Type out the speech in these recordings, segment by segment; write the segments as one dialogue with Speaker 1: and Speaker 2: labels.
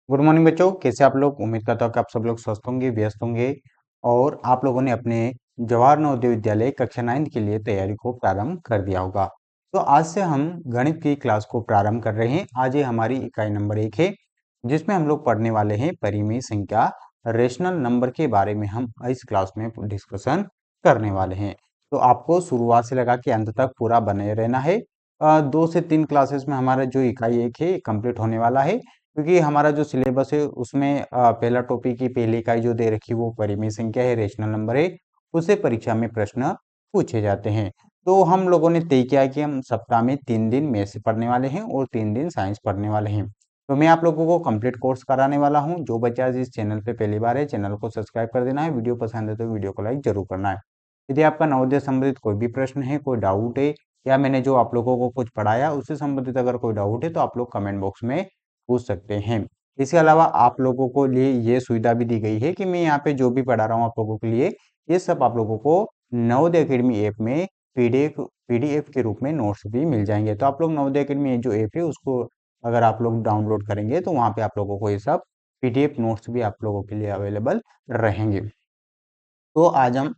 Speaker 1: Good morning बच्चों, कैसे आप लोग। उम्मीद करता हूँ कि आप सब लोग स्वस्थ होंगे, व्यस्त होंगे और आप लोगों ने अपने जवाहर नवोदय विद्यालय कक्षा 9 के लिए तैयारी को प्रारंभ कर दिया होगा। तो आज से हम गणित की क्लास को प्रारंभ कर रहे हैं। आज ये हमारी इकाई नंबर 1 है, जिसमें हम लोग पढ़ने वाले हैं परिमेय संख्या, रेशनल नंबर के बारे में हम इस क्लास में डिस्कशन करने वाले हैं। तो आपको शुरुआत से लगा के अंत तक पूरा बने रहना है। 2 से 3 क्लासेस में हमारा जो इकाई 1 है कंप्लीट होने वाला है, क्योंकि हमारा जो सिलेबस है उसमें पहला टॉपिक की पहली इकाई जो दे रखी है वो परिमेय संख्या है, रेशनल नंबर है। उससे परीक्षा में प्रश्न पूछे जाते हैं। तो हम लोगों ने तय किया कि हम सप्ताह में 3 दिन मैथ्स पढ़ने वाले हैं और 3 दिन साइंस पढ़ने वाले हैं। तो मैं आप लोगों को कंप्लीट कोर्स कराने वाला हूं। जो बच्चा इस चैनल पे पहली बार है, चैनल को सब्सक्राइब कर देना है। वीडियो पसंद है तो वीडियो को लाइक जरूर करना है। यदि आपका नवोदय संबंधित कोई भी प्रश्न है, कोई डाउट है, या मैंने जो आप लोगों को कुछ पढ़ाया उससे संबंधित अगर कोई डाउट है तो आप लोग कमेंट बॉक्स में पूछ सकते हैं। इसके अलावा आप लोगों को लिए ये सुविधा भी दी गई है कि मैं यहाँ पे जो भी पढ़ा रहा हूँ आप लोगों के लिए, ये सब आप लोगों को नवोदय अकेडमी ऐप में पीडीएफ के रूप में नोट्स भी मिल जाएंगे। तो आप लोग नवोदय अकेडमी जो ऐप है उसको अगर आप लोग डाउनलोड करेंगे तो वहाँ पे आप लोगों को ये सब पीडीएफ नोट्स भी आप लोगों के लिए अवेलेबल रहेंगे। तो आज हम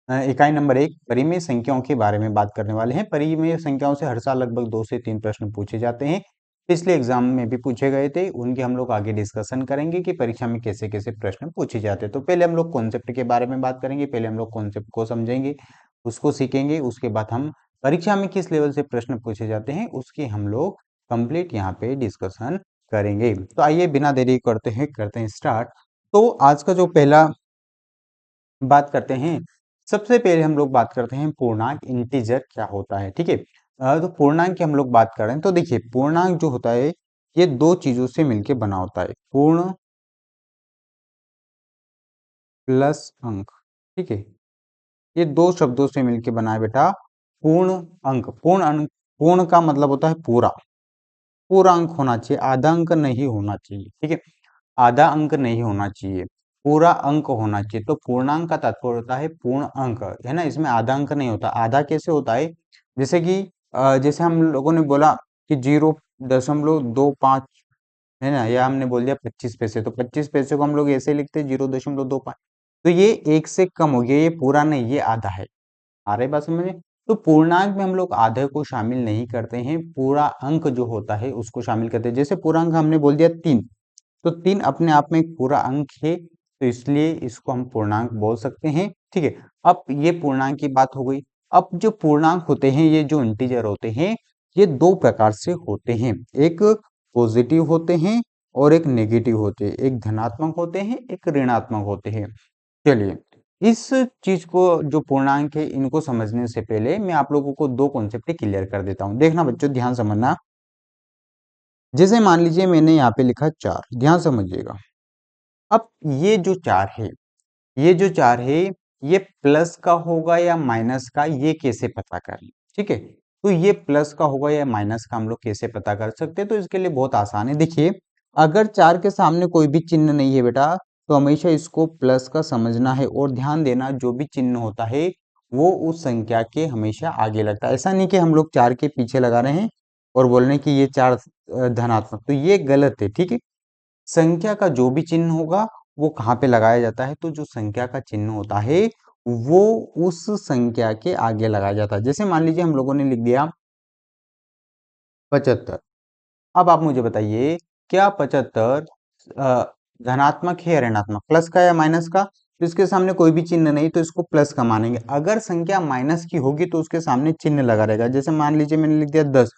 Speaker 1: इकाई नंबर 1 परिमेय संख्याओं के बारे में बात करने वाले हैं। परिमेय संख्याओं से हर साल लगभग 2 से 3 प्रश्न पूछे जाते हैं। पिछले एग्जाम में भी पूछे गए थे, उनके हम लोग आगे डिस्कशन करेंगे कि परीक्षा में कैसे कैसे प्रश्न पूछे जाते हैं। तो पहले हम लोग कॉन्सेप्ट के बारे में बात करेंगे, पहले हम लोग कॉन्सेप्ट को समझेंगे, उसको सीखेंगे। उसके बाद हम परीक्षा में किस लेवल से प्रश्न पूछे जाते हैं उसकी हम लोग कंप्लीट यहाँ पे डिस्कशन करेंगे। तो आइए बिना देरी करते हैं स्टार्ट। तो आज का जो पहला बात करते हैं, सबसे पहले हम लोग बात करते हैं पूर्णांक इंटीजर क्या होता है। ठीक है, तो पूर्णांक की हम लोग बात कर रहे हैं। तो देखिए पूर्णांक जो होता है ये दो चीजों से मिलके बना होता है, पूर्ण प्लस अंक। ठीक है, ये दो शब्दों से मिलके बना है बेटा पूर्ण अंक। पूर्ण अंक, पूर्ण का मतलब होता है पूरा, पूरा अंक होना चाहिए, आधा अंक नहीं होना चाहिए। ठीक है, आधा अंक नहीं होना चाहिए, पूरा अंक होना चाहिए। तो पूर्णांक का तात्पर्य होता है पूर्ण अंक, है ना। इसमें आधा अंक नहीं होता। आधा कैसे होता है, जैसे कि जैसे हम लोगों ने बोला कि 0.25 है ना, या हमने बोल दिया 25 पैसे, तो 25 पैसे को हम लोग ऐसे लिखते हैं 0.25। तो ये एक से कम हो गया, ये पूरा नहीं, ये आधा है। आ रही बात समझ में। तो पूर्णांक में हम लोग आधे को शामिल नहीं करते हैं, पूरा अंक जो होता है उसको शामिल करते हैं। जैसे पूरा अंक हमने बोल दिया 3, तो 3 अपने आप में एक पूरा अंक है, तो इसलिए इसको हम पूर्णांक बोल सकते हैं। ठीक है, अब ये पूर्णांक की बात हो गई। अब जो पूर्णांक होते हैं, ये जो इंटीजर होते हैं, ये दो प्रकार से होते हैं। एक पॉजिटिव होते हैं और एक नेगेटिव होते हैं। एक धनात्मक होते हैं, एक ऋणात्मक होते हैं। चलिए, इस चीज को जो पूर्णांक है इनको समझने से पहले मैं आप लोगों को दो कॉन्सेप्ट क्लियर कर देता हूं। देखना बच्चों, ध्यान समझना। जैसे मान लीजिए मैंने यहाँ पे लिखा 4, ध्यान समझिएगा। अब ये जो 4 है, ये जो 4 है, ये प्लस का होगा या माइनस का, ये कैसे पता करें। ठीक है, तो ये प्लस का होगा या माइनस का हम लोग कैसे पता कर सकते हैं। तो इसके लिए बहुत आसान है। देखिए, अगर 4 के सामने कोई भी चिन्ह नहीं है बेटा, तो हमेशा इसको प्लस का समझना है। और ध्यान देना, जो भी चिन्ह होता है वो उस संख्या के हमेशा आगे लगता है। ऐसा नहीं कि हम लोग 4 के पीछे लगा रहे हैं और बोल रहे हैं कि ये 4 धनात्मक, तो ये गलत है। ठीक है, संख्या का जो भी चिन्ह होगा वो कहाँ पे लगाया जाता है, तो जो संख्या का चिन्ह होता है वो उस संख्या के आगे लगाया जाता है। जैसे मान लीजिए हम लोगों ने लिख दिया 75। अब आप मुझे बताइए, क्या 75 धनात्मक है या ऋणात्मक, प्लस का या माइनस का। तो इसके सामने कोई भी चिन्ह नहीं, तो इसको प्लस का मानेंगे। अगर संख्या माइनस की होगी तो उसके सामने चिन्ह लगा रहेगा। जैसे मान लीजिए मैंने लिख दिया 10,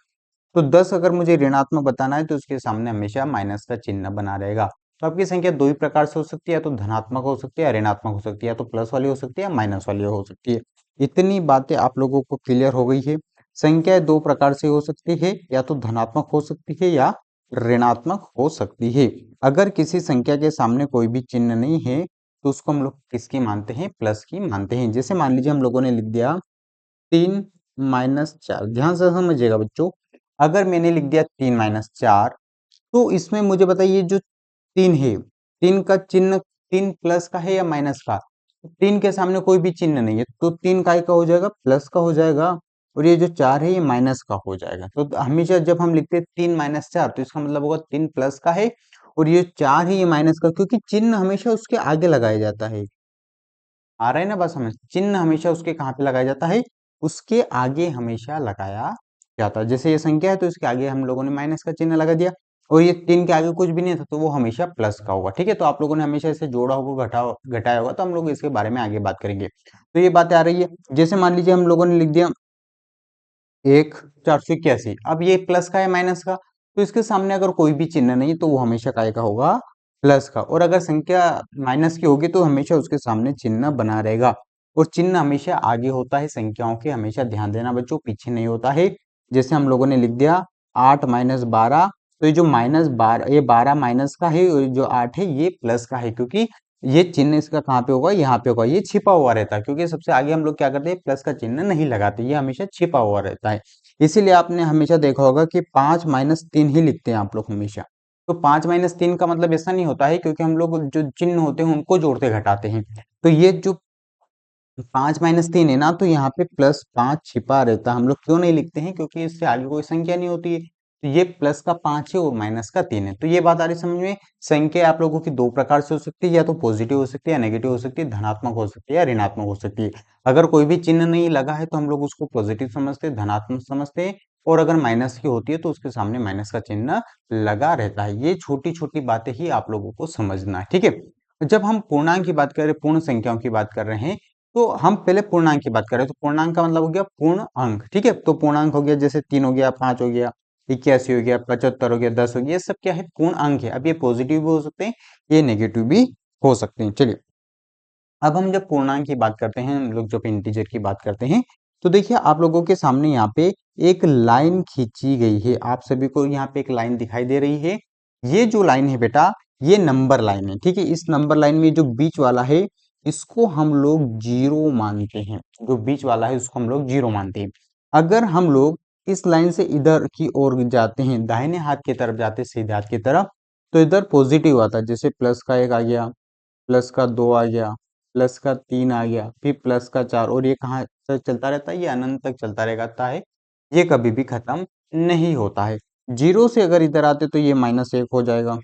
Speaker 1: तो 10 अगर मुझे ऋणात्मक बताना है तो उसके सामने हमेशा माइनस का चिन्ह बना रहेगा। तो आपकी संख्या दो ही प्रकार से हो सकती है, या तो धनात्मक हो सकती है या ऋणात्मक हो सकती है, या तो प्लस वाली हो सकती है या माइनस वाली हो सकती है। इतनी बातें आप लोगों को क्लियर हो गई है। संख्या दो प्रकार से हो सकती है, या तो धनात्मक हो सकती है या ऋणात्मक हो सकती है। अगर किसी संख्या के सामने कोई भी चिन्ह नहीं है तो उसको हम लोग किसकी मानते हैं, प्लस की मानते हैं। जैसे मान लीजिए हम लोगों ने लिख दिया 3-4, ध्यान से समझिएगा बच्चों। अगर मैंने लिख दिया 3-4, तो इसमें मुझे बताइए जो 3 है, 3 का चिन्ह 3 प्लस का है या माइनस का। 3 के सामने कोई भी चिन्ह नहीं है, तो 3 काय का हो जाएगा, प्लस का हो जाएगा। और ये जो 4 है ये माइनस का हो जाएगा। तो हमेशा जब हम लिखते हैं 3-4, तो इसका मतलब होगा 3 प्लस का है और ये 4 है, ये माइनस का, क्योंकि चिन्ह हमेशा उसके आगे लगाया जाता है। आ रहा है ना बस, हमें चिन्ह हमेशा उसके कहाँ पे लगाया जाता है, उसके आगे हमेशा लगाया जाता है। जैसे ये संख्या है तो इसके आगे हम लोगों ने माइनस का चिन्ह लगा दिया, और ये 3 के आगे कुछ भी नहीं था तो वो हमेशा प्लस का होगा। ठीक है, तो आप लोगों ने हमेशा इसे जोड़ा होगा, घटाया होगा, तो हम लोग इसके बारे में आगे बात करेंगे। तो ये बात आ रही है, जैसे मान लीजिए हम लोगों ने लिख दिया 1 481, अब ये प्लस का है माइनस का, तो इसके सामने अगर कोई भी चिन्ह नहीं तो वो हमेशा काय का होगा, प्लस का। और अगर संख्या माइनस की होगी तो हमेशा उसके सामने चिन्ह बना रहेगा, और चिन्ह हमेशा आगे होता है संख्याओं के, हमेशा ध्यान देना बच्चों, पीछे नहीं होता है। जैसे हम लोगों ने लिख दिया 8 - 12, तो ये जो -12, ये 12 माइनस का है, और जो 8 है ये प्लस का है, क्योंकि ये चिन्ह इसका कहाँ पे होगा, यहाँ पे होगा, ये छिपा हुआ रहता है, क्योंकि सबसे आगे हम लोग क्या करते हैं, प्लस का चिन्ह नहीं लगाते, ये हमेशा छिपा हुआ रहता है। इसीलिए आपने हमेशा देखा होगा कि 5 - 3 ही लिखते हैं आप लोग हमेशा। तो 5 - 3 का मतलब ऐसा नहीं होता है, क्योंकि हम लोग जो चिन्ह होते हैं उनको जोड़ते घटाते हैं। तो ये जो 5 - 3 है ना, तो यहाँ पे +5 छिपा रहता है। हम लोग क्यों नहीं लिखते हैं, क्योंकि इससे आगे कोई संख्या नहीं होती है। तो ये प्लस का 5 है और माइनस का 3 है। तो ये बात आ रही समझ में। संख्या आप लोगों की दो प्रकार से हो सकती है, या तो पॉजिटिव हो सकती है, या नेगेटिव हो सकती है, धनात्मक हो सकती है, या ऋणात्मक हो सकती है। अगर कोई भी चिन्ह नहीं लगा है तो हम लोग उसको पॉजिटिव समझते हैं, धनात्मक समझते हैं, और अगर माइनस की होती है तो उसके सामने माइनस का चिन्ह लगा रहता है। ये छोटी छोटी बातें ही आप लोगों को समझना है, ठीक है। जब हम पूर्णांक की बात कर रहे हैं, पूर्ण संख्याओं की बात कर रहे हैं, तो हम पहले पूर्णांक की बात करें, तो पूर्णांक का मतलब हो गया पूर्ण अंक। ठीक है, तो पूर्णांक हो गया जैसे 3 हो गया, 5 हो गया, 81 हो गया, 75 हो गया, 10 हो गया, ये सब क्या है, पूर्ण अंक है। अब ये पॉजिटिव भी हो सकते हैं, ये नेगेटिव भी हो सकते हैं। चलिए, अब हम जब पूर्णांक की बात करते हैं, हम लोग जब इंटीजर की बात करते हैं, तो देखिए आप लोगों के सामने यहाँ पे एक लाइन खींची गई है, आप सभी को यहाँ पे एक लाइन दिखाई दे रही है। ये जो लाइन है बेटा, ये नंबर लाइन है। ठीक है, इस नंबर लाइन में जो बीच वाला है, इसको हम लोग जीरो मानते हैं। जो बीच वाला है उसको हम लोग जीरो मानते हैं। अगर हम लोग इस लाइन से इधर की ओर जाते हैं, दाहिने हाथ की तरफ जाते हैं, सीधे हाथ की तरफ, तो इधर पॉजिटिव आता है, जैसे प्लस का 1 आ गया, प्लस का 2 आ गया, प्लस का 3 आ गया, फिर प्लस का 4, और ये कहाँ तक चलता रहता है, ये अनंत तक चलता रहता है, ये कभी भी खत्म नहीं होता है। जीरो से अगर इधर आते तो ये -1 हो जाएगा,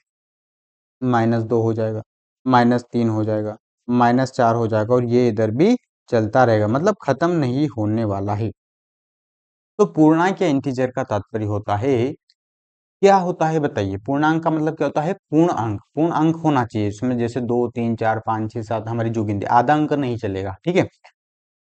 Speaker 1: -2 हो जाएगा, -3 हो जाएगा, -4 हो जाएगा, और ये इधर भी चलता रहेगा, मतलब खत्म नहीं होने वाला है। तो पूर्णांक या इंटीजर का तात्पर्य होता है, क्या होता है बताइए, पूर्णांक का मतलब क्या होता है, पूर्ण अंक। पूर्ण अंक होना चाहिए इसमें, जैसे 2 3 4 5 6 7 हमारी जो गिनती, आधा अंक नहीं चलेगा। ठीक है,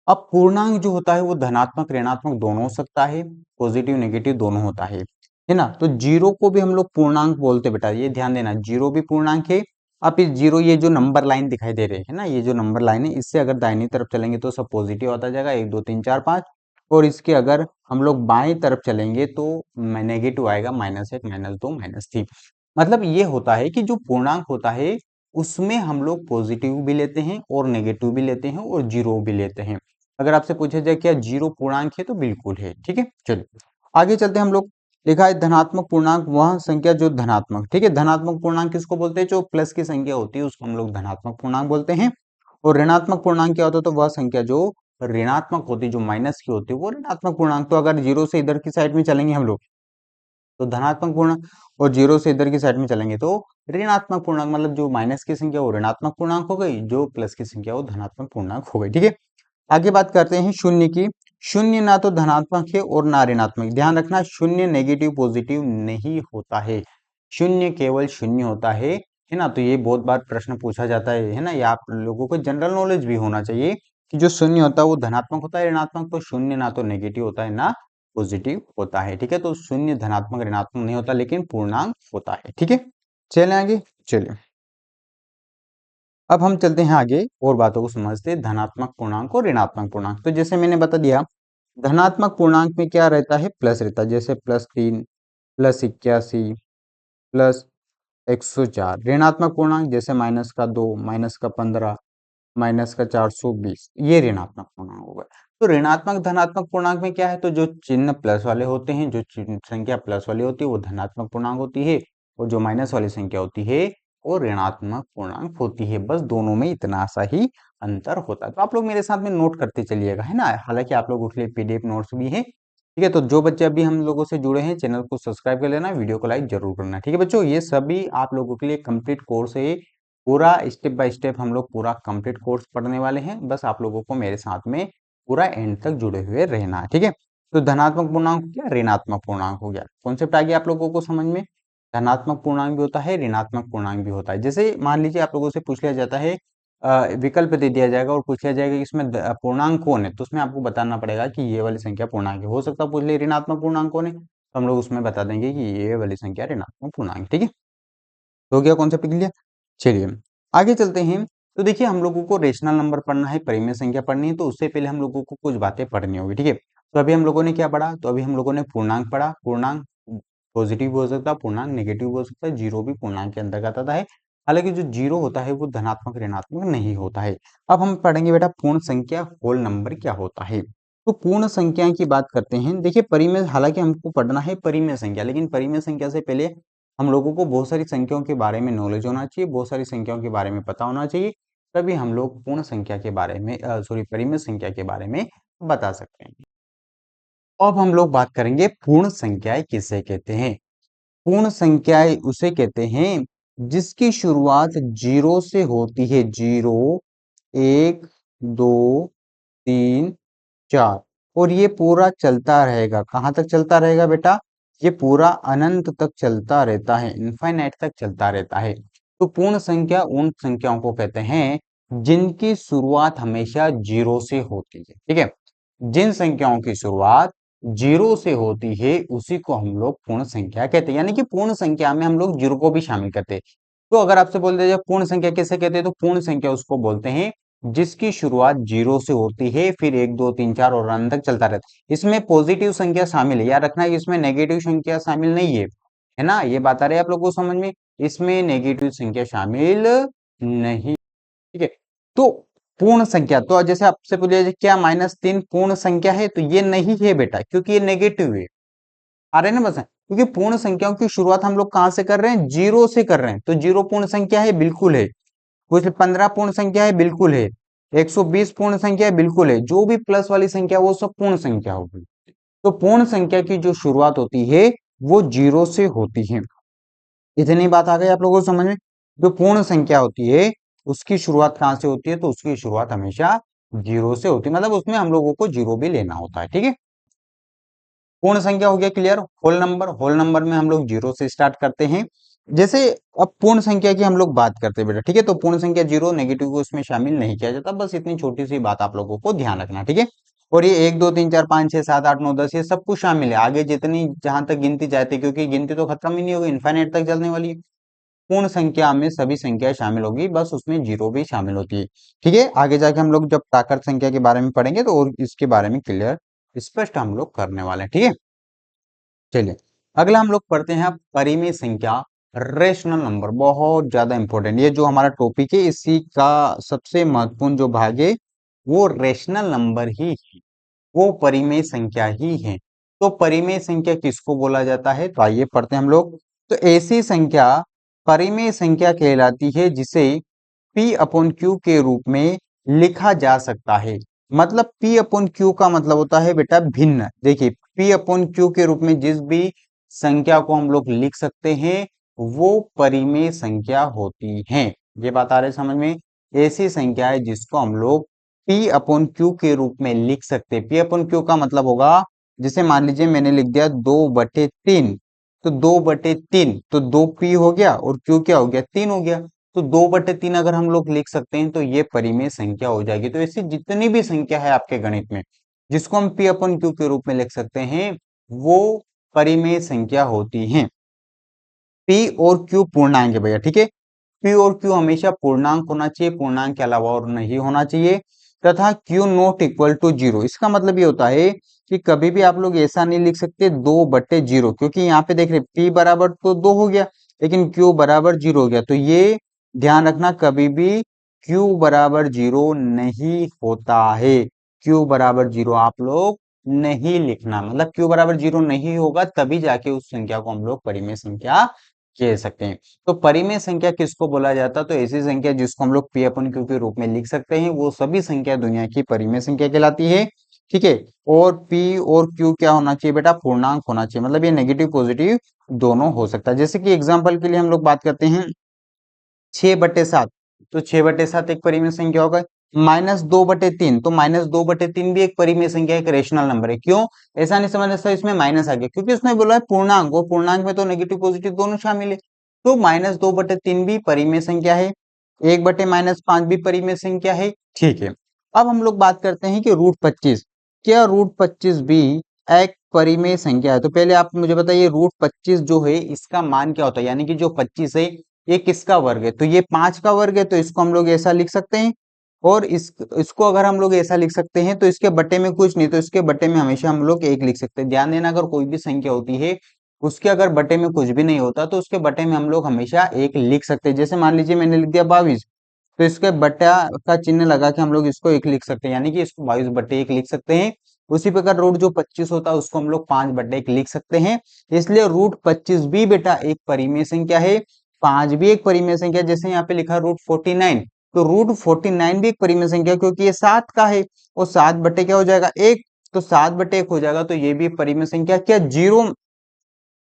Speaker 1: अब पूर्णांक जो होता है वो धनात्मक ऋणात्मक दोनों हो सकता है, पॉजिटिव नेगेटिव दोनों होता है ना। तो जीरो को भी हम लोग पूर्णांक बोलते हैं बेटा, ये ध्यान देना, जीरो भी पूर्णांक है। अब इस जीरो, ये जो नंबर लाइन दिखाई दे रही है ना, ये जो नंबर लाइन है, इससे अगर दाहिनी तरफ चलेंगे तो सब पॉजिटिव आता जाएगा, 1 2 3 4 5, और इसके अगर हम लोग बाएं तरफ चलेंगे तो नेगेटिव आएगा, -1 -2 -3। मतलब ये होता है कि जो पूर्णांक होता है उसमें हम लोग पॉजिटिव भी लेते हैं, और नेगेटिव भी लेते हैं, और जीरो भी लेते हैं। अगर आपसे पूछा जाए क्या जीरो पूर्णांक है, तो बिल्कुल है। ठीक है, चलिए आगे चलते हैं। हम लोग लिखा है धनात्मक पूर्णांक वह संख्या जो धनात्मक, ठीक है, धनात्मक पूर्णांक किसको बोलते हैं, जो प्लस की संख्या होती है उसको हम लोग धनात्मक पूर्णांक बोलते हैं। और ऋणात्मक पूर्णांक क्या होता है, तो वह संख्या जो ऋणात्मक होती है, जो माइनस की होती है, वो ऋणात्मक पूर्णांक। तो अगर जीरो से इधर की साइड में चलेंगे हम लोग तो धनात्मक पूर्णांक, और जीरो से इधर की साइड में चलेंगे तो ऋणात्मक पूर्णांक। मतलब जो माइनस की संख्या वो ऋणात्मक पूर्णांक हो गई, जो प्लस की संख्या वो धनात्मक पूर्णांक हो गई। ठीक है, आगे बात करते हैं शून्य की। शून्य ना तो धनात्मक है और ना ऋणात्मक। ध्यान रखना, शून्य नेगेटिव पॉजिटिव नहीं होता है, शून्य केवल शून्य होता है ना। तो ये बहुत बार प्रश्न पूछा जाता है ना, ये आप लोगों को जनरल नॉलेज भी होना चाहिए कि जो शून्य होता है वो धनात्मक होता है ऋणात्मक। तो शून्य ना तो नेगेटिव होता है ना पॉजिटिव होता है। ठीक है, तो शून्य धनात्मक ऋणात्मक नहीं होता, लेकिन पूर्णांक होता है। ठीक है, चलें आगे। चलिए, अब हम चलते हैं आगे और बातों को समझते हैं, धनात्मक पूर्णांक और ऋणात्मक पूर्णांक। तो जैसे मैंने बता दिया, धनात्मक पूर्णांक में क्या रहता है, प्लस रहता है, जैसे +3, +81, +104। ऋणात्मक पूर्णांक जैसे -2, -15, -420, ये ऋणात्मक पूर्णांक होगा। तो ऋणात्मक धनात्मक पूर्णांक में क्या है, तो जो चिन्ह प्लस वाले होते हैं, जो संख्या प्लस वाली होती है वो धनात्मक पूर्णांक होती है, और जो माइनस वाली संख्या होती है वो ऋणात्मक पूर्णांक होती है। बस दोनों में इतना सा ही अंतर होता है। तो आप लोग मेरे साथ में नोट करते चलिएगा, है ना। हालांकि आप लोगों के लिए PDF नोट्स भी है, ठीक है, तो जो बच्चे अभी हम लोगों से जुड़े हैं चैनल को सब्सक्राइब कर लेना, वीडियो को लाइक जरूर करना। ठीक है बच्चों, ये सभी आप लोगों के लिए कंप्लीट कोर्स है, पूरा स्टेप बाय स्टेप हम लोग पूरा कंप्लीट कोर्स पढ़ने वाले हैं। बस आप लोगों को मेरे साथ में पूरा एंड तक जुड़े हुए रहना है। ठीक है, तो धनात्मक पूर्णांक हो गया, ऋणात्मक पूर्णांक हो गया, कॉन्सेप्ट आ गया आप लोगों को समझ में। धनात्मक पूर्णांक भी होता है, ऋणात्मक पूर्णांक भी होता है। जैसे मान लीजिए आप लोगों से पूछ लिया जाता है, विकल्प दे दिया जाएगा और पूछ लिया जाएगा कि इसमें पूर्णांक कौन है, तो उसमें आपको बताना पड़ेगा कि ये वाली संख्या पूर्णांक है। हो सकता है पूछ ले ऋणात्मक पूर्णांक कौन है, तो हम लोग उसमें बता देंगे कि ये वाली संख्या ऋणात्मक पूर्णांक। ठीक है, तो हो गया कॉन्सेप्ट क्लियर। चलिए आगे चलते हैं। तो देखिए हम लोगों को रेशनल नंबर पढ़ना है, परिमेय संख्या पढ़नी है, तो उससे पहले हम लोगों को कुछ बातें पढ़नी होगी। ठीक है, तो अभी हम लोगों ने क्या पढ़ा, तो अभी हम लोगों ने पूर्णांक पढ़ा। पूर्णांक पॉजिटिव भी हो सकता है, पूर्णांक नेगेटिव भी हो सकता है, जीरो भी पूर्णांक के अंतर्गत आता है। हालांकि जो जीरो होता है वो धनात्मक ऋणात्मक नहीं होता है। अब हम पढ़ेंगे बेटा पूर्ण संख्या होल नंबर क्या होता है। तो पूर्ण संख्या की बात करते हैं। देखिए परिमेय, हालांकि हमको पढ़ना है परिमेय संख्या, लेकिन परिमेय संख्या से पहले हम लोगों को बहुत सारी संख्याओं के बारे में नॉलेज होना चाहिए, बहुत सारी संख्याओं के बारे में पता होना चाहिए, तभी हम लोग पूर्ण संख्या के बारे में सॉरी परिमेय संख्या के बारे में बता सकते हैं। अब हम लोग बात करेंगे पूर्ण संख्याएं किसे कहते हैं। पूर्ण संख्याएं उसे कहते हैं जिसकी शुरुआत जीरो से होती है। जीरो, एक, दो, तीन, चार, और ये पूरा चलता रहेगा। कहां तक चलता रहेगा बेटा, ये पूरा अनंत तक चलता रहता है, इनफाइनाइट तक चलता रहता है। तो पूर्ण संख्या उन संख्याओं को कहते हैं जिनकी शुरुआत हमेशा जीरो से होती है। ठीक है, जिन संख्याओं की शुरुआत जीरो से होती है उसी को हम लोग पूर्ण संख्या कहते हैं, यानी कि पूर्ण संख्या में हम लोग जीरो को भी शामिल करते हैं। तो अगर आपसे बोल दिया जाए पूर्ण संख्या कैसे कहते हैं, तो पूर्ण संख्या उसको बोलते हैं जिसकी शुरुआत जीरो से होती है, फिर एक, दो, तीन, चार और अनंत तक चलता रहता है। इसमें पॉजिटिव संख्या शामिल है, याद रखना, इसमें नेगेटिव संख्या शामिल नहीं है ना, ये बात आ रही है आप लोगों को समझ में। इसमें नेगेटिव संख्या शामिल नहीं। ठीक है, तो पूर्ण संख्या, तो जैसे आपसे पूछा जाए क्या -3 पूर्ण संख्या है, तो ये नहीं है बेटा, क्योंकि ये नेगेटिव है। आ रहे हैं ना बस, क्योंकि पूर्ण संख्याओं की शुरुआत हम लोग कहां से कर रहे हैं, जीरो से कर रहे हैं। तो जीरो पूर्ण संख्या है, बिल्कुल है। कुछ 15 पूर्ण संख्या है, बिल्कुल है। 120 पूर्ण संख्या है, बिल्कुल है। जो भी प्लस वाली संख्या वो सब पूर्ण संख्या होगी। तो पूर्ण संख्या की जो शुरुआत होती है वो जीरो से होती है। इतनी बात आ गई आप लोगों को समझ में। जो पूर्ण संख्या होती है उसकी शुरुआत कहां से होती है, तो उसकी शुरुआत हमेशा जीरो से होती है, मतलब उसमें हम लोगों को जीरो भी लेना होता है। ठीक है, पूर्ण संख्या हो गया clear. Whole number, whole number में हम लोग जीरो से स्टार्ट करते हैं। जैसे अब पूर्ण संख्या की हम लोग बात करते हैं बेटा, ठीक है, तो पूर्ण संख्या जीरो, नेगेटिव को इसमें शामिल नहीं किया जाता, बस इतनी छोटी सी बात आप लोगों को ध्यान रखना। ठीक है, और ये एक, दो, तीन, चार, पाँच, छह, सात, आठ, नौ, 10 ये सब कुछ शामिल है। आगे जितनी जहां तक गिनती जाती है, क्योंकि गिनती तो खत्म ही नहीं होगी, इनफाइनाइट तक चलने वाली है। पूर्ण संख्या में सभी संख्याएं शामिल होगी, बस उसमें जीरो भी शामिल होती है। ठीक है, आगे जाके हम लोग जब प्राकृत संख्या के बारे में पढ़ेंगे तो और इसके बारे में क्लियर स्पष्ट हम लोग करने वाले हैं। ठीक है, चलिए अगला हम लोग पढ़ते हैं परिमेय संख्या, रेशनल नंबर। बहुत ज्यादा इंपॉर्टेंट, ये जो हमारा टॉपिक है इसी का सबसे महत्वपूर्ण जो भाग है वो रेशनल नंबर ही है, वो परिमेय संख्या ही है। तो परिमेय संख्या किसको बोला जाता है, तो आइए पढ़ते हैं हम लोग। तो ऐसी संख्या परिमेय संख्या कहलाती है जिसे P अपॉन क्यू के रूप में लिखा जा सकता है। मतलब P अपॉन क्यू का मतलब होता है बेटा भिन्न। देखिए P अपॉन क्यू के रूप में जिस भी संख्या को हम लोग लिख सकते हैं वो परिमेय संख्या होती है। ये बात आ रही है समझ में। ऐसी संख्या है जिसको हम लोग P अपॉन क्यू के रूप में लिख सकते हैं। P अपॉन क्यू का मतलब होगा, जैसे मान लीजिए मैंने लिख दिया 2/3, तो 2/3 तो 2P हो गया और Q क्या हो गया, 3 हो गया। तो 2/3 अगर हम लोग लिख सकते हैं तो ये परिमेय संख्या हो जाएगी। तो ऐसी जितनी भी संख्या है आपके गणित में जिसको हम P अपन Q के रूप में लिख सकते हैं वो परिमेय संख्या होती है। P और Q पूर्णांक है भैया, ठीक है। P और Q हमेशा पूर्णांक होना चाहिए, पूर्णांक के अलावा और नहीं होना चाहिए। तथा Q not equal to zero, इसका मतलब ये होता है कि कभी भी आप लोग ऐसा नहीं लिख सकते 2/0, क्योंकि यहाँ पे देख रहे P बराबर तो 2 हो गया लेकिन Q बराबर 0 हो गया। तो ये ध्यान रखना, कभी भी Q बराबर 0 नहीं होता है। Q बराबर 0 आप लोग नहीं लिखना, मतलब Q बराबर 0 नहीं होगा तभी जाके उस संख्या को हम लोग परिमेय संख्या कह सकते हैं। तो परिमेय संख्या किसको बोला जाता है, तो ऐसी संख्या जिसको हम लोग P अपन Q के रूप में लिख सकते हैं वो सभी संख्या दुनिया की परिमेय संख्या कहलाती है। ठीक है। और पी और क्यू क्या होना चाहिए बेटा, पूर्णांक होना चाहिए, मतलब ये नेगेटिव पॉजिटिव दोनों हो सकता है। जैसे कि एग्जांपल के लिए हम लोग बात करते हैं 6/7, तो 6/7 एक परिमेय संख्या होगा। -2/3, तो -2/3 भी एक परिमेय संख्या, एक रेशनल नंबर है। क्यों ऐसा नहीं समझना सर, इसमें माइनस आ गया, क्योंकि उसने बोला है पूर्णांक, और पूर्णांक में तो नेगेटिव पॉजिटिव दोनों शामिल है। तो -2/3 भी परिमेय संख्या है, 1/-5 भी परिमेय संख्या है। ठीक है, अब हम लोग बात करते हैं कि √25, क्या √25 भी एक परिमेय संख्या है? तो पहले आप मुझे बताइए, √25 जो है इसका मान क्या होता है, यानी कि जो 25 है ये किसका वर्ग है? तो ये 5 का वर्ग है, तो इसको हम लोग ऐसा लिख सकते हैं। और इसको अगर हम लोग ऐसा लिख सकते हैं, तो इसके बटे में कुछ नहीं, तो इसके बटे में हमेशा हम लोग 1 लिख सकते हैं। ध्यान देना, अगर कोई भी संख्या होती है उसके अगर बटे में कुछ भी नहीं होता, तो उसके बटे में हम लोग हमेशा 1 लिख सकते हैं। जैसे मान लीजिए मैंने लिख दिया 22, तो इसके बटा का चिन्ह लगा के हम लोग इसको 1 लिख सकते हैं, यानी कि इसको 22/1 लिख सकते हैं। उसी प्रकार रूट जो 25 होता है उसको हम लोग 5/1 लिख सकते हैं। इसलिए √25 भी बेटा एक परिमेय संख्या है, 5 भी एक परिमेय संख्या। जैसे यहाँ पे लिखा √49, तो √49 भी एक परिमेय संख्या, क्योंकि ये 7 का है, और 7 बटे क्या हो जाएगा 1, तो 7/1 हो जाएगा, तो ये भी एक परिमेय संख्या। क्या जीरो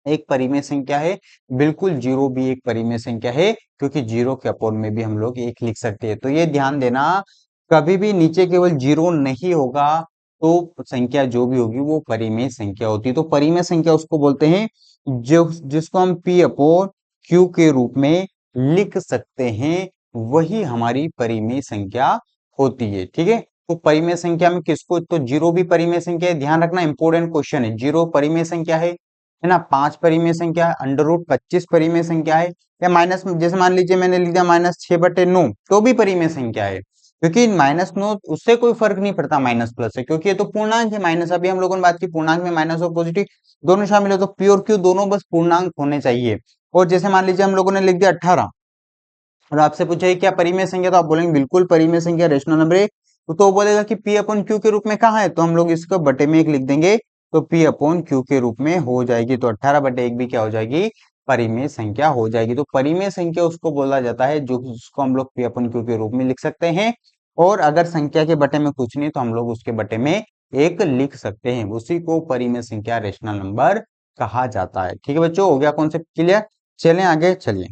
Speaker 1: एक परिमेय संख्या है? बिल्कुल, जीरो भी एक परिमेय संख्या है, क्योंकि जीरो के अपोन में भी हम लोग 1 लिख सकते हैं। तो ये ध्यान देना, कभी भी नीचे केवल जीरो नहीं होगा तो संख्या जो भी होगी वो परिमेय संख्या होती है। तो परिमेय संख्या उसको बोलते हैं जो जिसको हम पी अपोन क्यू के रूप में लिख सकते हैं, वही हमारी परिमेय संख्या होती है। ठीक है, तो परिमेय संख्या में किसको, तो जीरो भी परिमेय संख्या है। ध्यान रखना, इंपोर्टेंट क्वेश्चन है, जीरो परिमेय संख्या है ना, 5 परिमेय संख्या है, √25 परिमेय संख्या है, या माइनस, जैसे मान लीजिए मैंने लिख दिया -6/9, तो भी परिमेय संख्या है, क्योंकि -9 उससे कोई फर्क नहीं पड़ता माइनस प्लस से, क्योंकि ये तो पूर्णांक है। माइनस, अभी हम लोगों ने बात की पूर्णांक में माइनस और पॉजिटिव दोनों शामिल है, तो पी और क्यू दोनों बस पूर्णांक होने चाहिए। और जैसे मान लीजिए हम लोगों ने लिख दिया 18, और आपसे पूछा है क्या परिमेय संख्या, तो आप बोलेंगे बिल्कुल परिमेय संख्या, रेशनल नंबर है। तो वो बोलेगा कि पी अपॉन क्यू के रूप में कहाँ है, तो हम लोग इसको बटे में 1 लिख देंगे, तो पी अपॉन क्यू के रूप में हो जाएगी। तो 18/1 भी क्या हो जाएगी, परिमेय संख्या हो जाएगी। तो परिमेय संख्या उसको बोला जाता है जो जिसको हम लोग पी अपॉन क्यू के रूप में लिख सकते हैं। और अगर संख्या के बटे में कुछ नहीं, तो हम लोग उसके बटे में 1 लिख सकते हैं, उसी को परिमेय संख्या, रेशनल नंबर कहा जाता है। ठीक है बच्चों, हो गया कॉन्सेप्ट क्लियर? चलें आगे, चलिए।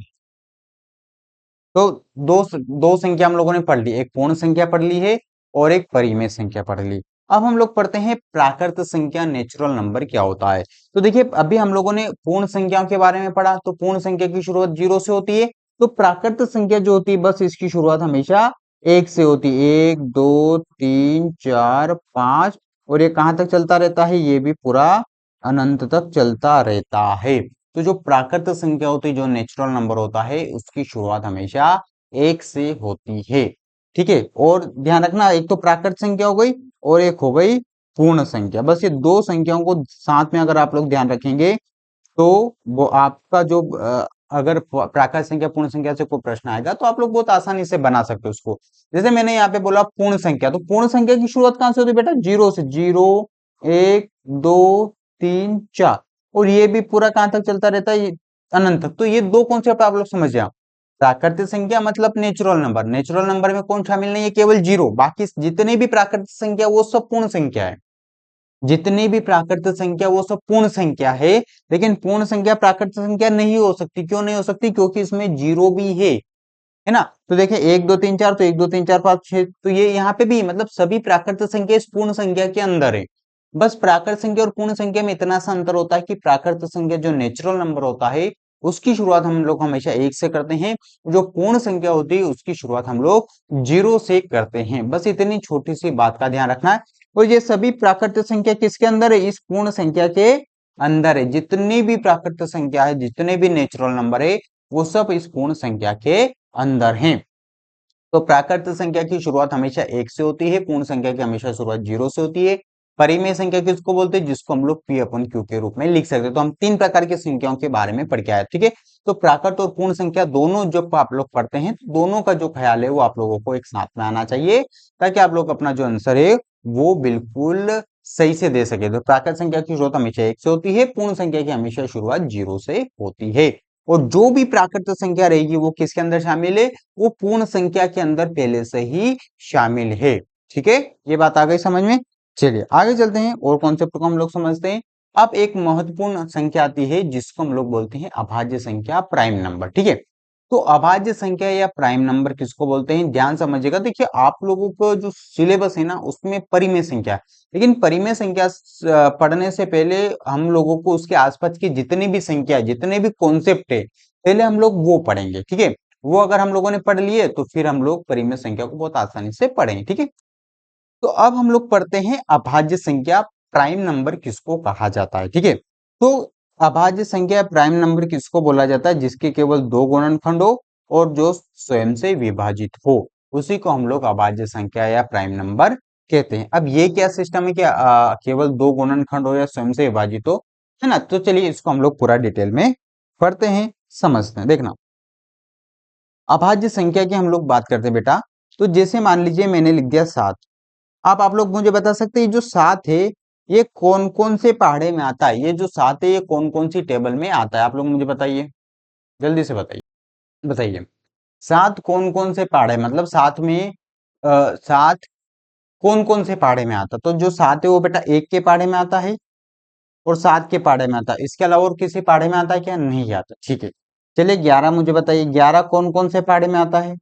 Speaker 1: तो दो संख्या हम लोगों ने पढ़ ली, एक पूर्ण संख्या पढ़ ली है और एक परिमेय संख्या पढ़ ली। अब हम लोग पढ़ते हैं प्राकृत संख्या, नेचुरल नंबर क्या होता है। तो देखिए, अभी हम लोगों ने पूर्ण संख्याओं के बारे में पढ़ा, तो पूर्ण संख्या की शुरुआत 0 से होती है। तो प्राकृत संख्या जो होती है, बस इसकी शुरुआत हमेशा 1 से होती है। 1 2 3 4 5, और ये कहां तक चलता रहता है, ये भी पूरा अनंत तक चलता रहता है। तो जो प्राकृत संख्या होती है, जो नेचुरल नंबर होता है, उसकी शुरुआत हमेशा 1 से होती है। ठीक है, और ध्यान रखना, एक तो प्राकृत संख्या हो गई और एक हो गई पूर्ण संख्या। बस ये दो संख्याओं को साथ में अगर आप लोग ध्यान रखेंगे, तो वो आपका जो अगर प्राकृत संख्या पूर्ण संख्या से कोई प्रश्न आएगा, तो आप लोग बहुत आसानी से बना सकते हो उसको। जैसे मैंने यहाँ पे बोला पूर्ण संख्या, तो पूर्ण संख्या की शुरुआत कहां से होती है बेटा, 0 से। 0 1 2 3 4, और ये भी पूरा कहां तक चलता रहता है, अनंत तक। तो ये दो कॉन्सेप्ट आप लोग समझ जाओ। प्राकृतिक संख्या मतलब नेचुरल नंबर, नेचुरल नंबर में कौन शामिल नहीं है, केवल 0, बाकी जितने भी प्राकृतिक संख्या वो सब पूर्ण संख्या है। जितनी भी प्राकृतिक संख्या वो सब पूर्ण संख्या है। लेकिन पूर्ण संख्या प्राकृतिक संख्या नहीं हो सकती, क्यों नहीं हो सकती, क्योंकि इसमें जीरो भी है ना। तो देखिए 1 2 3 4, तो 1 2 3 4 5 6, तो ये यहाँ पे भी मतलब सभी प्राकृतिक संख्या इस पूर्ण संख्या के अंदर है। बस प्राकृत संख्या और पूर्ण संख्या में इतना सा अंतर होता है कि प्राकृत संख्या जो नेचुरल नंबर होता है, उसकी शुरुआत हम लोग हमेशा 1 से करते हैं। जो पूर्ण संख्या होती है उसकी शुरुआत हम लोग 0 से करते हैं। बस इतनी छोटी सी बात का ध्यान रखना है। और ये सभी प्राकृतिक संख्या किसके अंदर है, इस पूर्ण संख्या के अंदर है। जितनी भी प्राकृतिक संख्या है, जितने भी नेचुरल नंबर है, वो सब इस पूर्ण संख्या के अंदर हैं। तो प्राकृत संख्या की शुरुआत हमेशा 1 से होती है, पूर्ण संख्या की हमेशा शुरुआत 0 से होती है। परिमेय संख्या किसको बोलते हैं, जिसको हम लोग पी अपन क्यू के रूप में लिख सकते हैं। तो हम 3 प्रकार की संख्याओं के बारे में पढ़ के आए, ठीक है। तो प्राकृत और पूर्ण संख्या दोनों जब आप लोग पढ़ते हैं, तो दोनों का जो ख्याल है वो आप लोगों को एक साथ में आना चाहिए, ताकि आप लोग अपना जो आंसर है वो बिल्कुल सही से दे सके। तो प्राकृत संख्या की शुरुआत हमेशा 1 से होती है, पूर्ण संख्या की हमेशा शुरुआत 0 से होती है। और जो भी प्राकृत संख्या रहेगी वो किसके अंदर शामिल है, वो पूर्ण संख्या के अंदर पहले से ही शामिल है। ठीक है, ये बात आ गई समझ में। चलिए आगे चलते हैं और कॉन्सेप्ट को हम लोग समझते हैं। अब एक महत्वपूर्ण संख्या आती है जिसको हम लोग बोलते हैं अभाज्य संख्या, प्राइम नंबर। ठीक है, तो अभाज्य संख्या या प्राइम नंबर किसको बोलते हैं, ध्यान समझिएगा। देखिए आप लोगों को जो सिलेबस है ना उसमें परिमेय संख्या है, लेकिन परिमेय संख्या पढ़ने से पहले हम लोगों को उसके आसपास की जितनी भी संख्या, जितने भी कॉन्सेप्ट है, पहले हम लोग वो पढ़ेंगे। ठीक है, वो अगर हम लोगों ने पढ़ लिए तो फिर हम लोग परिमेय संख्या को बहुत आसानी से पढ़ेंगे। ठीक है, तो अब हम लोग पढ़ते हैं अभाज्य संख्या, प्राइम नंबर किसको कहा जाता है। ठीक है, तो अभाज्य संख्या प्राइम नंबर किसको बोला जाता है, जिसके केवल दो गुणनखंड हो और जो स्वयं से विभाजित हो, उसी को हम लोग अभाज्य संख्या या प्राइम नंबर कहते हैं। अब ये क्या सिस्टम है कि केवल दो गुणनखंड हो या स्वयं से विभाजित हो, है ना। तो चलिए इसको हम लोग पूरा डिटेल में पढ़ते हैं, समझते हैं। देखना, अभाज्य संख्या की हम लोग बात करते हैं बेटा। तो जैसे मान लीजिए मैंने लिख दिया 7, आप लोग मुझे बता सकते हैं जो 7 है ये कौन कौन से पहाड़े में आता है, ये जो 7 है ये कौन कौन सी टेबल में आता है, आप लोग मुझे बताइए, जल्दी से बताइए। बताइए 7 कौन कौन से पहाड़े, मतलब 7 में 7 कौन कौन से पहाड़े में आता है। तो जो 7 है वो बेटा एक के पहाड़े में आता है और 7 के पहाड़े में आता है, इसके अलावा और किसी पहाड़े में आता है क्या, नहीं आता। ठीक है, चलिए 11 मुझे बताइए, 11 कौन कौन से पहाड़े में आता है,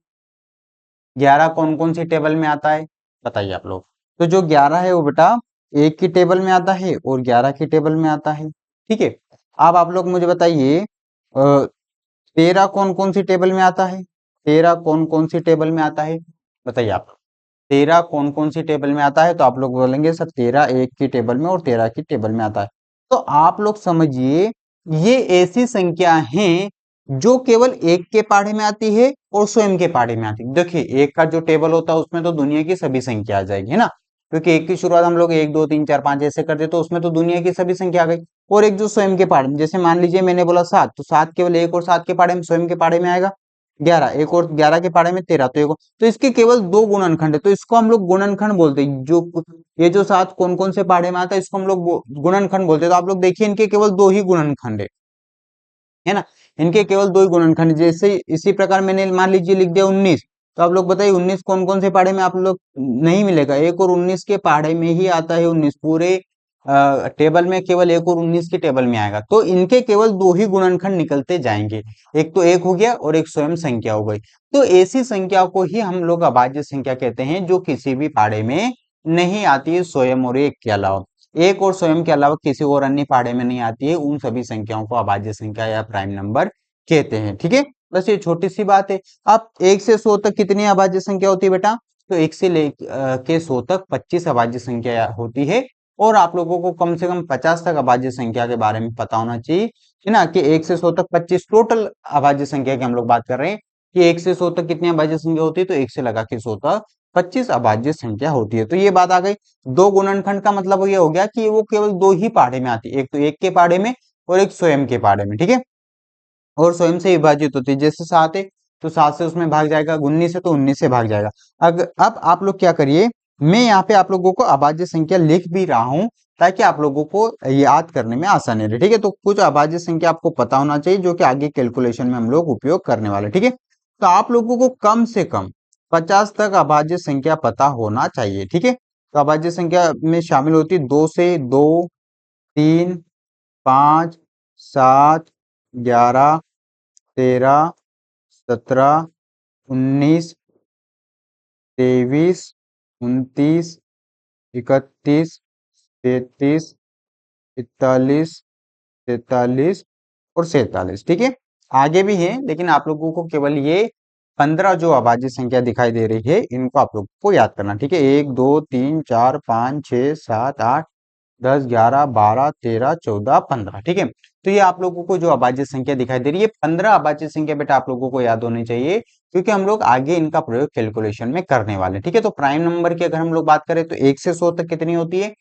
Speaker 1: 11 कौन कौन सी टेबल में आता है, बताइए आप लोग। तो जो 11 है वो बेटा एक की टेबल में आता है और 11 की टेबल में आता है। ठीक है, अब आप लोग मुझे बताइए 13 कौन कौन सी टेबल में आता है, 13 कौन कौन सी टेबल में आता है, बताइए आप लोग। 13 कौन कौन सी टेबल में आता है, तो आप लोग बोलेंगे सर 13 एक की टेबल में और 13 की टेबल में आता है। तो आप लोग समझिए ये ऐसी संख्या है जो केवल एक के पहाड़े में आती है और स्वयं के पहाड़े में आती है। देखिए एक का जो टेबल होता है उसमें तो दुनिया की सभी संख्या आ जाएगी, है ना, क्योंकि एक की शुरुआत हम लोग 1 2 3 4 5 ऐसे करते तो उसमें तो दुनिया की सभी संख्या आ गई। और एक जो स्वयं के पहाड़े में, जैसे मान लीजिए मैंने बोला 7, तो 7 केवल एक और 7 के पहाड़े में, स्वयं के पहाड़े में आएगा 11, एक और 11 के पहाड़े में 13, तो एक तो इसके केवल दो गुणनखंड है, तो इसको हम लोग गुणनखंड बोलते हैं। जो ये जो 7 कौन कौन से पहाड़े में आता है इसको हम लोग गुणनखंड बोलते हैं। तो आप लोग देखिए इनके केवल दो ही गुणनखंड है ना, इनके केवल दो ही गुणनखंड। जैसे इसी प्रकार मैंने मान लीजिए लिख दिया 19, तो आप लोग बताइए 19 कौन कौन से पहाड़े में आप लोग नहीं मिलेगा, एक और 19 के पहाड़े में ही आता है 19, पूरे टेबल में केवल एक और 19 की टेबल में आएगा। तो इनके केवल दो ही गुणनखंड निकलते जाएंगे, एक तो एक हो गया और एक स्वयं संख्या हो गई। तो ऐसी संख्या को ही हम लोग अभाज्य संख्या कहते हैं जो किसी भी पहाड़े में नहीं आती है, स्वयं और एक के अलावा, एक और स्वयं के अलावा किसी और अन्य पहाड़े में नहीं आती है, उन सभी संख्याओं को अभाज्य संख्या या प्राइम नंबर कहते हैं। ठीक है, बस ये छोटी सी बात है। अब 1 से 100 तक कितनी अभाज्य संख्या होती है बेटा, तो 1 से के 100 तक 25 अभाज्य संख्या होती है। और आप लोगों को कम से कम 50 तक अभाज्य संख्या के बारे में पता होना चाहिए, है ना, कि 1 से 100 तक 25 टोटल अभाज्य संख्या की हम लोग बात कर रहे हैं कि 1 से 100 तक कितनी अभाज्य संख्या होती है, तो 1 से लगा के 100 तक 25 अभाज्य संख्या होती है। तो ये बात आ गई। दो गुणनखंड का मतलब ये हो गया कि वो केवल दो ही पहाड़े में आती है, एक तो एक के पहाड़े में और एक स्वयं के पहाड़े में। ठीक है, और स्वयं से विभाजित होती है। जैसे 7 है तो 7 से उसमें भाग जाएगा, 19 है तो 19 से भाग जाएगा। अब आप लोग क्या करिए, मैं यहाँ पे आप लोगों को अभाज्य संख्या लिख भी रहा हूं ताकि आप लोगों को याद करने में आसानी रहे। ठीक है, तो कुछ अभाज्य संख्या आपको पता होना चाहिए जो कि आगे कैलकुलेशन में हम लोग उपयोग करने वाले। ठीक है, तो आप लोगों को कम से कम 50 तक अभाज्य संख्या पता होना चाहिए। ठीक है, तो अभाज्य संख्या में शामिल होती है 2 से 2, 3, 5, 7, 11, 13, 17, 19, 23, 29, 31, 33, 41, 43 और 47। ठीक है, आगे भी है लेकिन आप लोगों को केवल ये 15 जो अभाज्य संख्या दिखाई दे रही है इनको आप लोगों को याद करना। ठीक है, 1 2 3 4 5 6 7 8 10 11 12 13 14 15। ठीक है, तो ये आप लोगों को जो अभाज्य संख्या दिखाई दे रही है 15 अभाज्य संख्या बेटा आप लोगों को याद होनी चाहिए, क्योंकि हम लोग आगे इनका प्रयोग कैलकुलेशन में करने वाले हैं। ठीक है, तो प्राइम नंबर की अगर हम लोग बात करें तो 1 से 100 तक कितनी होती है,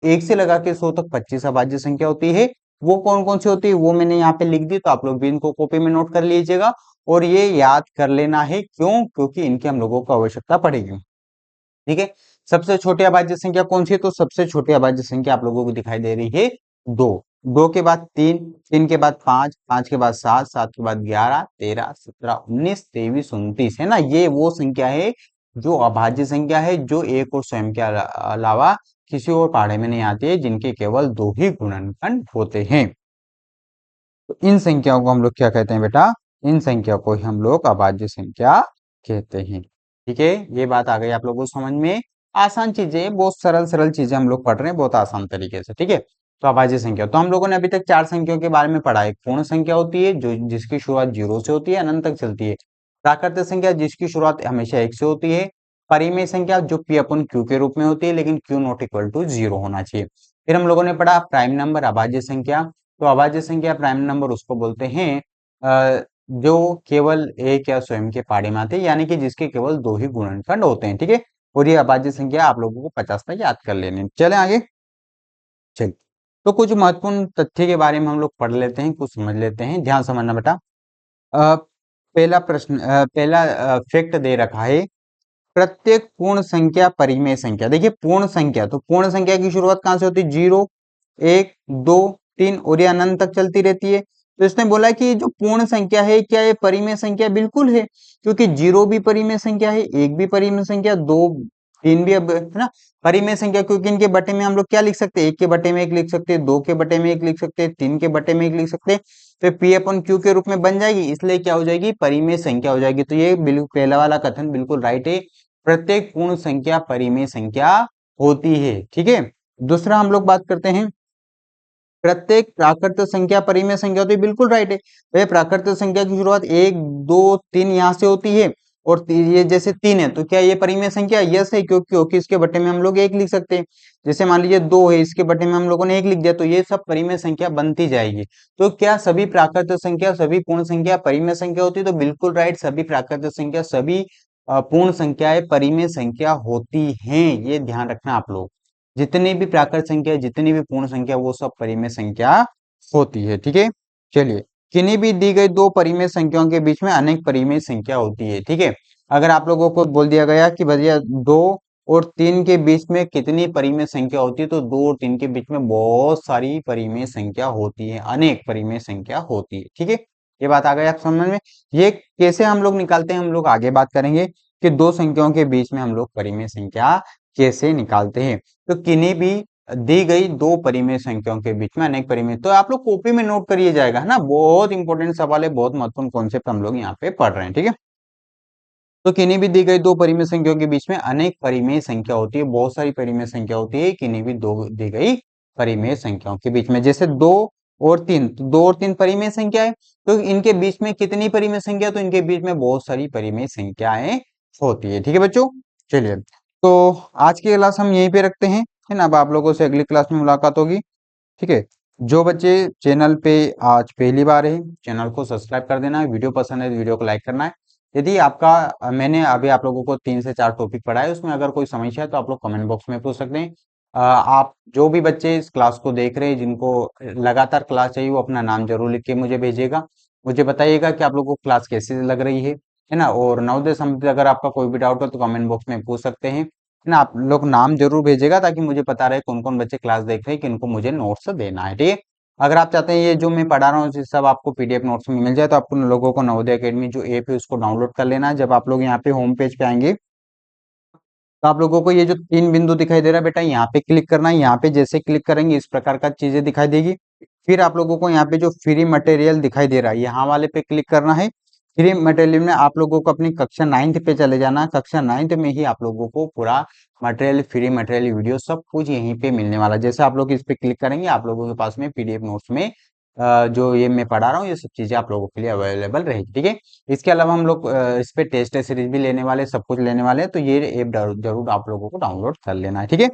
Speaker 1: 1 से लगा के 100 तक 25 अभाज्य संख्या होती है। वो कौन कौन सी होती है वो मैंने यहाँ पे लिख दी, तो आप लोग भी इनको कॉपी में नोट कर लीजिएगा और ये याद कर लेना है। क्यों, क्योंकि इनकी हम लोगों को आवश्यकता पड़ेगी। ठीक है, सबसे छोटी अभाज्य संख्या कौन सी है, तो सबसे छोटी अभाज्य संख्या आप लोगों को दिखाई दे रही है 2, 2 के बाद 3, 3 के बाद 5, 5 के बाद 7, 7 के बाद 11, 13, 17, 19, 23, 29, है ना, ये वो संख्या है जो अभाज्य संख्या है, जो एक और स्वयं के अलावा किसी और पहाड़े में नहीं आती है, जिनके केवल दो ही गुणनखंड होते हैं। तो इन संख्याओं को हम लोग क्या कहते हैं बेटा? इन संख्या को ही हम लोग अभाज्य संख्या कहते हैं। ठीक है, ये बात आ गई आप लोगों को समझ में। आसान चीजें, बहुत सरल सरल चीजें हम लोग पढ़ रहे हैं बहुत आसान तरीके से। ठीक है, तो अभाज्य संख्या, तो हम लोगों ने अभी तक चार संख्याओं के बारे में पढ़ा। एक पूर्ण संख्या होती है जो जिसकी शुरुआत जीरो से होती है, अनंत तक चलती है। प्राकृत संख्या जिसकी शुरुआत हमेशा एक से होती है। परिमेय संख्या जो पी अपन क्यू के रूप में होती है, लेकिन Q not equal to zero होना चाहिए। फिर हम लोगों ने पढ़ा प्राइम नंबर अभाज्य संख्या। तो अभाज्य संख्या प्राइम नंबर उसको बोलते हैं जो केवल एक या स्वयं के पाड़े में आते हैं, यानी कि जिसके केवल दो ही गुणनखंड होते हैं। ठीक है, और ये अभाज्य संख्या आप लोगों को 50 तक याद कर लेने। चले आगे, चलिए। तो कुछ महत्वपूर्ण तथ्य के बारे में हम लोग पढ़ लेते हैं, कुछ समझ लेते हैं, ध्यान समझना बेटा। पहला प्रश्न, पहला फैक्ट दे रखा है, प्रत्येक पूर्ण संख्या परिमेय संख्या। देखिए पूर्ण संख्या, तो पूर्ण संख्या की शुरुआत कहां से होती है? जीरो, एक, दो, तीन, और ये अनंत तक चलती रहती है। तो इसने बोला कि जो पूर्ण संख्या है, क्या ये परिमेय संख्या? बिल्कुल है, क्योंकि जीरो भी परिमेय संख्या है, एक भी परिमेय संख्या, दो, तीन भी, अब है ना परिमेय संख्या, क्योंकि इनके बटे में हम लोग क्या लिख सकते हैं? एक के बटे में एक लिख सकते हैं, दो के बटे में एक लिख सकते हैं, तीन के बटे में एक लिख सकते हैं। तो पी अपन क्यू के रूप में बन जाएगी, इसलिए क्या हो जाएगी? परिमेय संख्या हो जाएगी। तो ये बिल्कुल पहला वाला कथन बिल्कुल राइट है, प्रत्येक पूर्ण संख्या परिमेय संख्या होती है। ठीक है, दूसरा हम लोग बात करते हैं, प्रत्येक प्राकृत संख्या परिमेय संख्या होती है। बिल्कुल राइट है, तो प्राकृत संख्या की शुरुआत एक, दो, तीन यहाँ से होती है, और ये जैसे तीन है, तो क्या ये परिमेय संख्या? यस है, क्योंकि इसके बटे में हम लोग एक लिख सकते हैं। जैसे मान लीजिए दो है, इसके बटे में हम लोगों ने एक लिख दिया, तो ये सब परिमेय संख्या बनती जाएगी। तो क्या सभी प्राकृत संख्या, सभी पूर्ण संख्या परिमेय संख्या होती है? तो बिल्कुल राइट, सभी प्राकृत संख्या, सभी पूर्ण संख्याएं परिमेय संख्या होती हैं। ये ध्यान रखना आप लोग, जितनी भी प्राकृत संख्या, जितनी भी पूर्ण संख्या, वो सब परिमेय संख्या होती है। ठीक है, चलिए। किन्हीं भी दी गई दो परिमेय संख्याओं के बीच में अनेक परिमेय संख्या होती है। ठीक है, अगर आप लोगों को बोल दिया गया कि भैया दो और तीन के बीच में कितनी परिमेय संख्या होती है, तो दो और तीन के बीच में बहुत सारी परिमेय संख्या होती है, अनेक परिमेय संख्या होती है। ठीक है, ये बात आ गई आप समझ में। ये कैसे हम लोग निकालते हैं, हम लोग आगे बात करेंगे कि दो संख्याओं के बीच में हम लोग परिमेय संख्या कैसे निकालते हैं। तो किन्हीं भी दी गई दो परिमेय संख्याओं के बीच में अनेक परिमेय, तो आप लोग कॉपी में नोट करिए जाएगा, है ना, बहुत इंपॉर्टेंट सवाल है, बहुत महत्वपूर्ण कॉन्सेप्ट हम लोग यहाँ पे पढ़ रहे हैं। ठीक है, तो किन्हीं भी दी गई दो परिमेय संख्याओं के बीच में अनेक परिमेय संख्या होती है, बहुत सारी परिमेय संख्या होती है किन्हीं भी दो दी गई परिमेय संख्याओं के बीच में। जैसे दो और तीन, तो दो और तीन परिमेय संख्या है, तो इनके बीच में कितनी परिमेय संख्या? तो इनके बीच में बहुत सारी परिमेय संख्याएं होती है। ठीक है बच्चों, चलिए। तो आज की क्लास हम यहीं पे रखते हैं, है ना। अब आप लोगों से अगली क्लास में मुलाकात होगी। ठीक है, जो बच्चे चैनल पे आज पहली बार है, चैनल को सब्सक्राइब कर देना है, वीडियो पसंद है तो वीडियो को लाइक करना है। यदि आपका मैंने अभी आप लोगों को 3 से 4 टॉपिक पढ़ाए, उसमें अगर कोई समस्या है तो आप लोग कमेंट बॉक्स में पूछ सकते हैं। आप जो भी बच्चे इस क्लास को देख रहे हैं, जिनको लगातार क्लास चाहिए, वो अपना नाम जरूर लिख के मुझे भेजिएगा। मुझे बताइएगा कि आप लोगों को क्लास कैसी लग रही है ना। और नवोदय संबंधित अगर आपका कोई भी डाउट हो तो कमेंट बॉक्स में पूछ सकते हैं, है ना। आप लोग नाम जरूर भेजेगा ताकि मुझे पता रहे कौन कौन बच्चे क्लास देख रहे हैं, किनको मुझे नोट्स देना है। ठीक है, अगर आप चाहते हैं ये जो मैं पढ़ा रहा हूँ ये सब आपको पीडीएफ नोट्स में मिल जाए, तो आपको लोगों को नवोदय एकेडमी जो ऐप है उसको डाउनलोड कर लेना है। जब आप लोग यहाँ पे होम पेज पे आएंगे, तो आप लोगों को ये जो तीन बिंदु दिखाई दे रहा है बेटा, यहाँ पे क्लिक करना है। यहाँ पे जैसे क्लिक करेंगे इस प्रकार का चीजें दिखाई देगी। फिर आप लोगों को यहाँ पे जो फ्री मटेरियल दिखाई दे रहा है, यहाँ वाले पे क्लिक करना है। फ्री मटेरियल में आप लोगों को अपनी कक्षा 9th पे चले जाना है। कक्षा 9th में ही आप लोगों को पूरा मटेरियल, फ्री मटेरियल, वीडियो सब कुछ यहीं पे मिलने वाला है। जैसे आप लोग इस पे क्लिक करेंगे, आप लोगों के पास में पीडीएफ नोट्स में जो ये मैं पढ़ा रहा हूँ, ये सब चीजें आप लोगों के लिए अवेलेबल रहेगी। ठीक है, इसके अलावा हम लोग इस पे टेस्ट सीरीज भी लेने वाले, सब कुछ लेने वाले हैं, तो ये ऐप जरूर आप लोगों को डाउनलोड कर लेना है। ठीक है,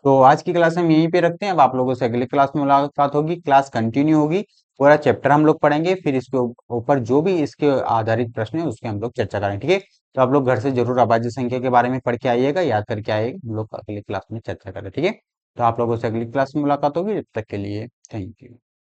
Speaker 1: तो आज की क्लास हम यहीं पे रखते हैं। अब आप लोगों से अगली क्लास में मुलाकात होगी, क्लास कंटिन्यू होगी, पूरा चैप्टर हम लोग पढ़ेंगे, फिर इसके ऊपर जो भी इसके आधारित प्रश्न है उसकी हम लोग चर्चा करेंगे। ठीक है, तो आप लोग घर से जरूर अभाज्य संख्या के बारे में पढ़ के आइएगा, याद करके आइएगा, हम लोग अगली क्लास में चर्चा करें। ठीक है, तो आप लोगों से अगली क्लास में मुलाकात होगी, जब तक के लिए थैंक यू।